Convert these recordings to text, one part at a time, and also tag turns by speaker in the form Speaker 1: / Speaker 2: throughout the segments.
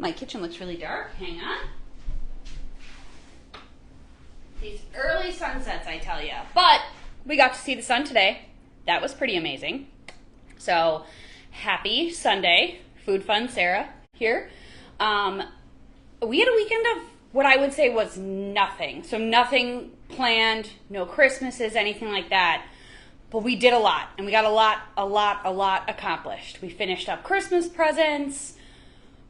Speaker 1: My kitchen looks really dark. Hang on. These early sunsets, I tell you. But we got to see the sun today. That was pretty amazing. So, happy Sunday. Food Fun Sarah here. We had a weekend of what I would say was nothing. So nothing planned, no Christmases, anything like that. But we did a lot, and we got a lot accomplished. We finished up Christmas presents.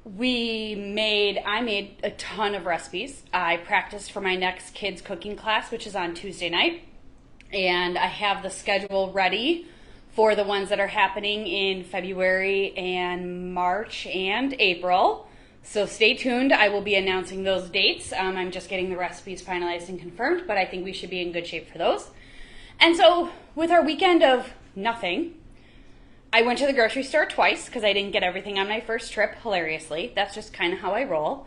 Speaker 1: I made a ton of recipes. I practiced for my next kids cooking class, which is on Tuesday night. And I have the schedule ready for the ones that are happening in February and March and April. So stay tuned. I will be announcing those dates. I'm just getting the recipes finalized and confirmed, but I think we should be in good shape for those. And so with our weekend of nothing, I went to the grocery store twice because I didn't get everything on my first trip, hilariously. That's just kind of how I roll.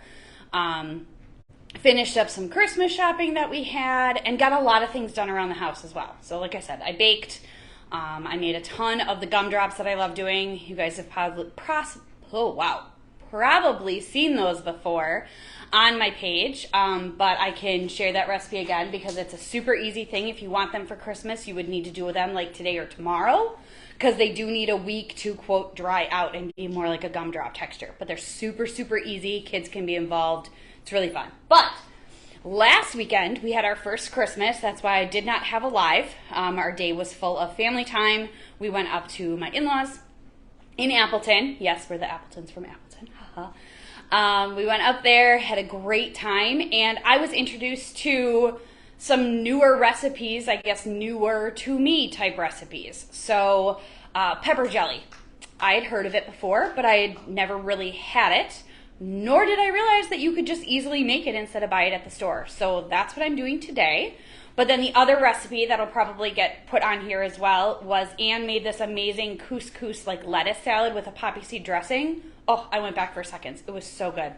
Speaker 1: Finished up some Christmas shopping that we had and got a lot of things done around the house as well. So like I said, I baked. I made a ton of the gumdrops that I love doing. You guys have probably seen those before on my page, but I can share that recipe again because it's a super easy thing. If you want them for Christmas, you would need to do them like today or tomorrow because they do need a week to, quote, dry out and be more like a gumdrop texture. But they're super, super easy. Kids can be involved. It's really fun. But last weekend, we had our first Christmas. That's why I did not have a live. Our day was full of family time. We went up to my in-laws in Appleton. Yes, we're the Appletons from Appleton. We went up there, had a great time, and I was introduced to some newer recipes, I guess newer to me type recipes. So pepper jelly. I had heard of it before, but I had never really had it, nor did I realize that you could just easily make it instead of buy it at the store. So that's what I'm doing today. But then the other recipe that'll probably get put on here as well was Anne made this amazing couscous like lettuce salad with a poppy seed dressing. Oh, I went back for seconds. It was so good.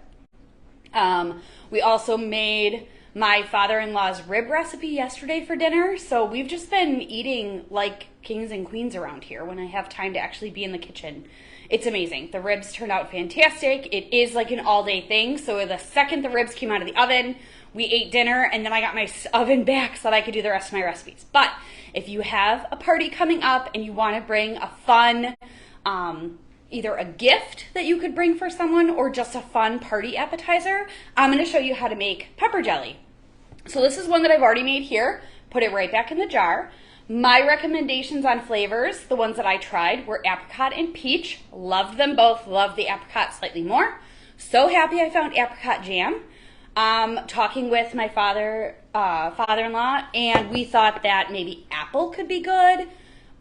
Speaker 1: We also made my father-in-law's rib recipe yesterday for dinner. So we've just been eating like kings and queens around here when I have time to actually be in the kitchen. It's amazing. The ribs turned out fantastic. It is like an all-day thing. So the second the ribs came out of the oven, we ate dinner, and then I got my oven back so that I could do the rest of my recipes. But if you have a party coming up and you want to bring a fun, either a gift that you could bring for someone or just a fun party appetizer, I'm going to show you how to make pepper jelly. So this is one that I've already made here. Put it right back in the jar. My recommendations on flavors, the ones that I tried, were apricot and peach. Loved them both. Loved the apricot slightly more. So happy I found apricot jam. Talking with my father-in-law, and we thought that maybe apple could be good.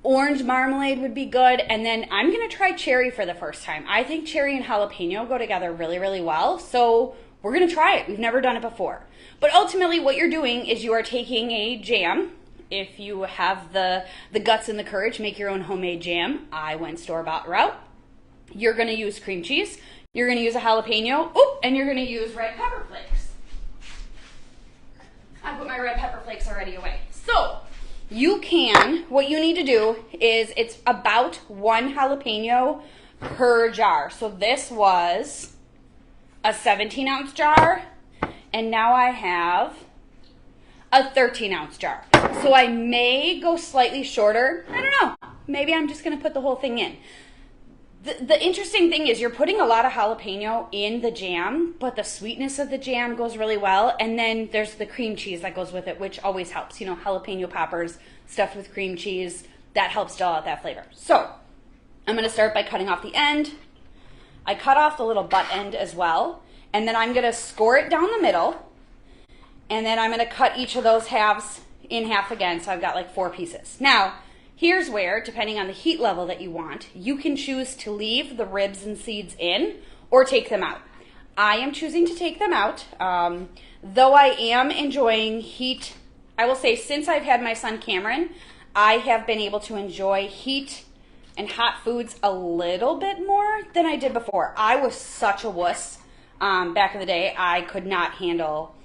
Speaker 1: Orange marmalade would be good. And then I'm going to try cherry for the first time. I think cherry and jalapeno go together really, really well. So we're going to try it. We've never done it before. But ultimately what you're doing is you are taking a jam. If you have the guts and the courage, make your own homemade jam. I went store-bought route. You're going to use cream cheese. You're going to use a jalapeno. And you're going to use red pepper flakes. I put my red pepper flakes already away. So what you need to do is it's about 1 jalapeno per jar. So this was a 17-ounce jar, and now I have a 13-ounce jar. So I may go slightly shorter. I don't know. Maybe I'm just going to put the whole thing in. The interesting thing is you're putting a lot of jalapeno in the jam, but the sweetness of the jam goes really well. And then there's the cream cheese that goes with it, which always helps. You know, jalapeno poppers stuffed with cream cheese, that helps dull out that flavor. So I'm going to start by cutting off the end. I cut off the little butt end as well. And then I'm going to score it down the middle. And then I'm going to cut each of those halves in half again. So I've got like 4 pieces. Now, here's where, depending on the heat level that you want, you can choose to leave the ribs and seeds in or take them out. I am choosing to take them out. Though I am enjoying heat, I will say since I've had my son Cameron, I have been able to enjoy heat and hot foods a little bit more than I did before. I was such a wuss back in the day. I could not handle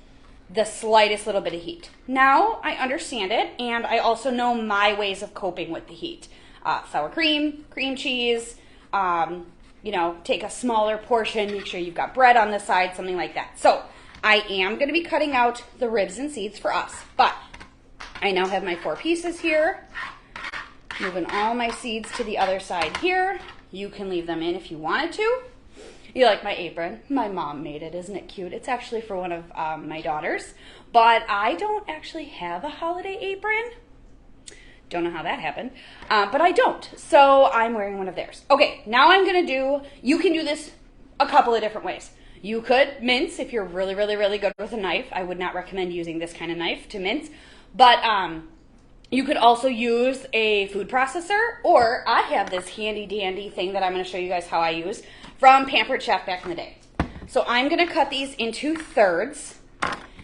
Speaker 1: the slightest little bit of heat. Now I understand it, and I also know my ways of coping with the heat. Sour cream, cream cheese, you know, take a smaller portion, make sure you've got bread on the side, something like that. So I am going to be cutting out the ribs and seeds for us, but I now have my 4 pieces here. Moving all my seeds to the other side here. You can leave them in if you wanted to. You like my apron? My mom made it. Isn't it cute? It's actually for one of my daughters, but I don't actually have a holiday apron. Don't know how that happened, but I don't. So I'm wearing one of theirs. Okay, now I'm going to do, you can do this a couple of different ways. You could mince if you're really, really, really good with a knife. I would not recommend using this kind of knife to mince, but you could also use a food processor, or I have this handy dandy thing that I'm going to show you guys how I use from Pampered Chef back in the day. So I'm going to cut these into thirds,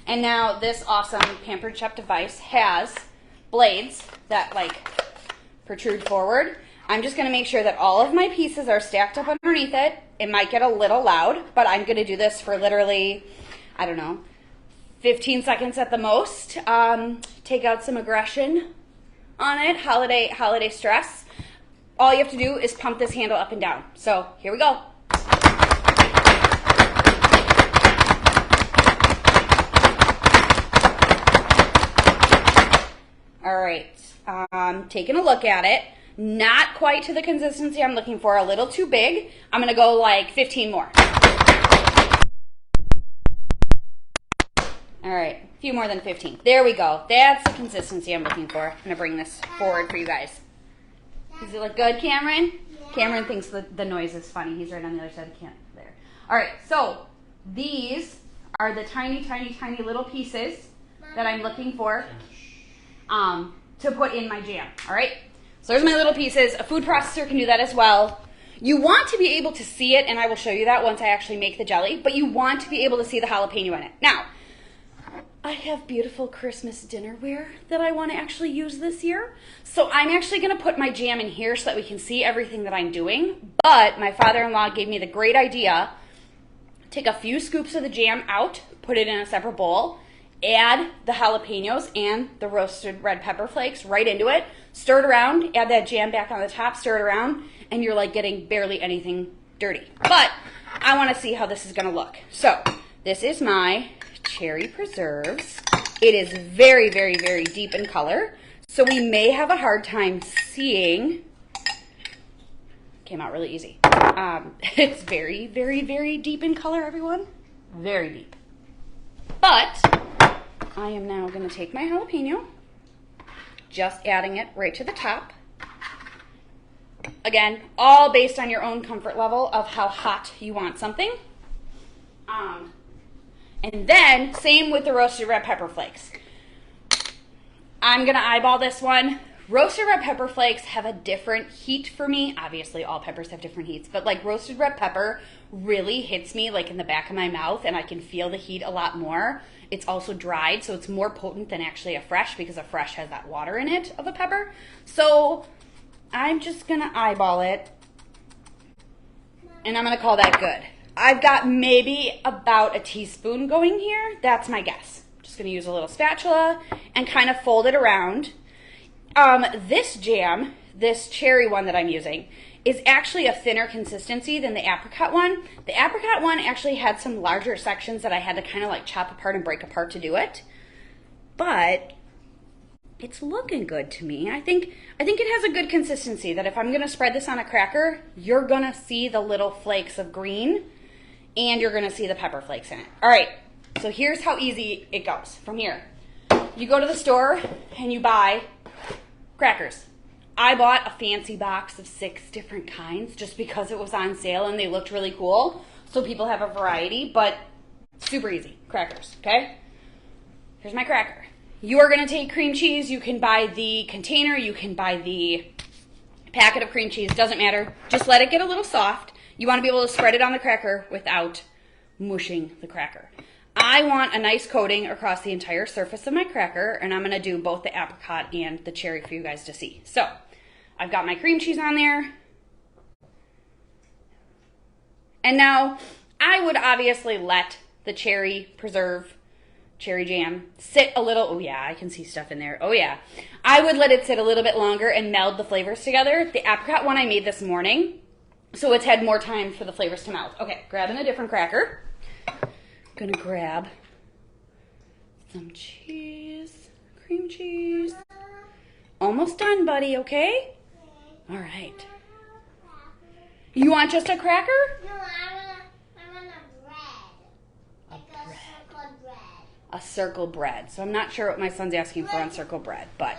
Speaker 1: and now this awesome Pampered Chef device has blades that like protrude forward. I'm just going to make sure that all of my pieces are stacked up underneath it. It might get a little loud, but I'm going to do this for literally, I don't know, 15 seconds at the most. Take out some aggression on it, holiday stress. All you have to do is pump this handle up and down. So here we go. All right, taking a look at it. Not quite to the consistency I'm looking for, a little too big. I'm gonna go like 15 more. All right, a few more than 15. There we go. That's the consistency I'm looking for. I'm gonna bring this forward for you guys. Does it look good, Cameron? Yeah. Cameron thinks the noise is funny. He's right on the other side of the camp there. All right, so these are the tiny, tiny, tiny little pieces that I'm looking for to put in my jam, all right? So there's my little pieces. A food processor can do that as well. You want to be able to see it, and I will show you that once I actually make the jelly, but you want to be able to see the jalapeno in it. Now, I have beautiful Christmas dinnerware that I want to actually use this year. So I'm actually going to put my jam in here so that we can see everything that I'm doing. But my father-in-law gave me the great idea. Take a few scoops of the jam out, put it in a separate bowl, add the jalapenos and the roasted red pepper flakes right into it, stir it around, add that jam back on the top, stir it around, and you're like getting barely anything dirty. But I want to see how this is going to look. So this is my cherry preserves. It is very, very, very deep in color, so we may have a hard time seeing. Came out really easy. It's very, very, very deep in color, everyone. Very deep. But I am now going to take my jalapeno, just adding it right to the top. Again, all based on your own comfort level of how hot you want something. And then, same with the roasted red pepper flakes. I'm going to eyeball this one. Roasted red pepper flakes have a different heat for me. Obviously, all peppers have different heats, but like roasted red pepper really hits me like in the back of my mouth, and I can feel the heat a lot more. It's also dried, so it's more potent than actually a fresh, because a fresh has that water in it of a pepper. So I'm just going to eyeball it, and I'm going to call that good. I've got maybe about a teaspoon going here. That's my guess. Just going to use a little spatula and kind of fold it around. This jam, this cherry one that I'm using, is actually a thinner consistency than the apricot one. The apricot one actually had some larger sections that I had to kind of like chop apart and break apart to do it. But it's looking good to me. I think it has a good consistency that if I'm going to spread this on a cracker, you're going to see the little flakes of green and you're going to see the pepper flakes in it. All right, so here's how easy it goes from here. You go to the store and you buy crackers. I bought a fancy box of 6 different kinds just because it was on sale and they looked really cool. So people have a variety, but super easy. Crackers, okay? Here's my cracker. You are going to take cream cheese. You can buy the container. You can buy the packet of cream cheese. Doesn't matter. Just let it get a little soft. You want to be able to spread it on the cracker without mushing the cracker. I want a nice coating across the entire surface of my cracker, and I'm going to do both the apricot and the cherry for you guys to see. So I've got my cream cheese on there. And now I would obviously let the cherry preserve, cherry jam, sit a little. Oh yeah, I can see stuff in there. Oh yeah. I would let it sit a little bit longer and meld the flavors together. The apricot one I made this morning So it's had more time for the flavors to melt. Okay, grabbing a different cracker. Gonna grab some cheese, cream cheese. Almost done, buddy, okay? All right. You want just a cracker?
Speaker 2: No, I want a bread. Like a circle bread.
Speaker 1: A circle bread. So I'm not sure what my son's asking for on circle bread, but...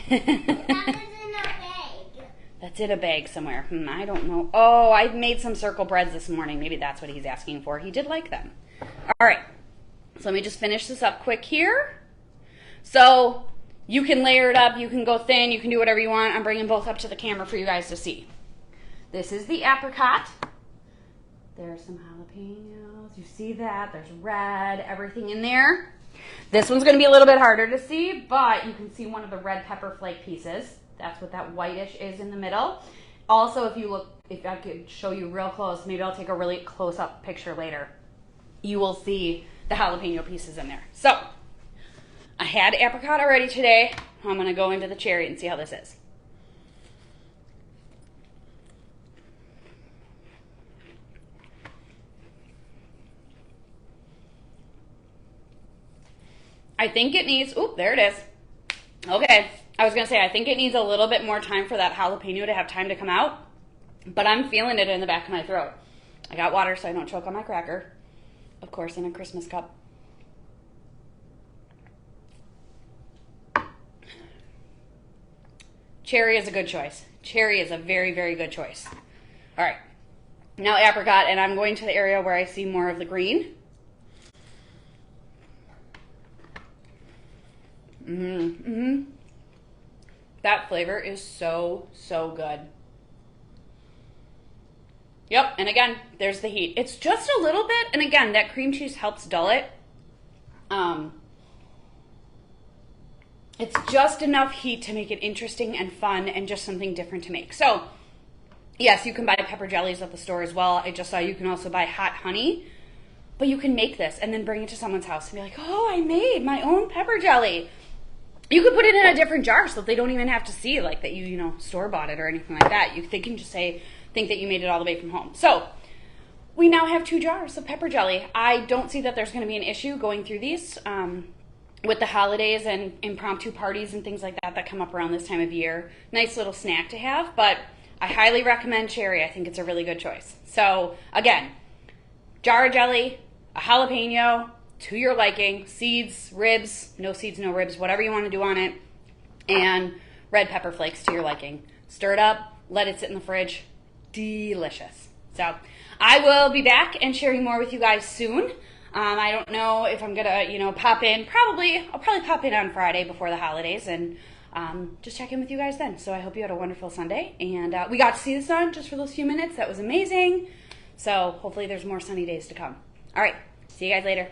Speaker 2: That was in a bag.
Speaker 1: That's in a bag somewhere. I don't know. Oh, I made some circle breads this morning. Maybe that's what he's asking for. He did like them. All right. So let me just finish this up quick here. So you can layer it up. You can go thin. You can do whatever you want. I'm bringing both up to the camera for you guys to see. This is the apricot. There's some jalapeños. You see that? There's red, everything in there. This one's going to be a little bit harder to see, but you can see one of the red pepper flake pieces. That's what that whitish is in the middle. Also, if you look, if I could show you real close, maybe I'll take a really close-up picture later. You will see the jalapeno pieces in there. So, I had apricot already today. I'm going to go into the cherry and see how this is. I think it needs, oop, there it is. Okay, I was gonna say, I think it needs a little bit more time for that jalapeno to have time to come out, but I'm feeling it in the back of my throat. I got water so I don't choke on my cracker, of course, in a Christmas cup. Cherry is a good choice. Cherry is a very, very good choice. All right, now apricot, and I'm going to the area where I see more of the green. That flavor is so, so good. Yep, and again, there's the heat. It's just a little bit, and again, that cream cheese helps dull it. It's just enough heat to make it interesting and fun and just something different to make. So, yes, you can buy pepper jellies at the store as well. I just saw you can also buy hot honey. But you can make this and then bring it to someone's house and be like, oh, I made my own pepper jelly. You could put it in a different jar so they don't even have to see like that you store-bought it or anything like that. They can just think that you made it all the way from home. So we now have 2 jars of pepper jelly. I don't see that there's going to be an issue going through these with the holidays and impromptu parties and things like that that come up around this time of year. Nice little snack to have, but I highly recommend cherry. I think it's a really good choice. So again, jar of jelly, a jalapeno, to your liking, seeds, ribs, no seeds, no ribs, whatever you want to do on it, and red pepper flakes to your liking. Stir it up, let it sit in the fridge. Delicious. So I will be back and sharing more with you guys soon. I don't know if I'm gonna, pop in. I'll probably pop in on Friday before the holidays and just check in with you guys then. So I hope you had a wonderful Sunday, and we got to see the sun just for those few minutes. That was amazing. So hopefully there's more sunny days to come. All right, see you guys later.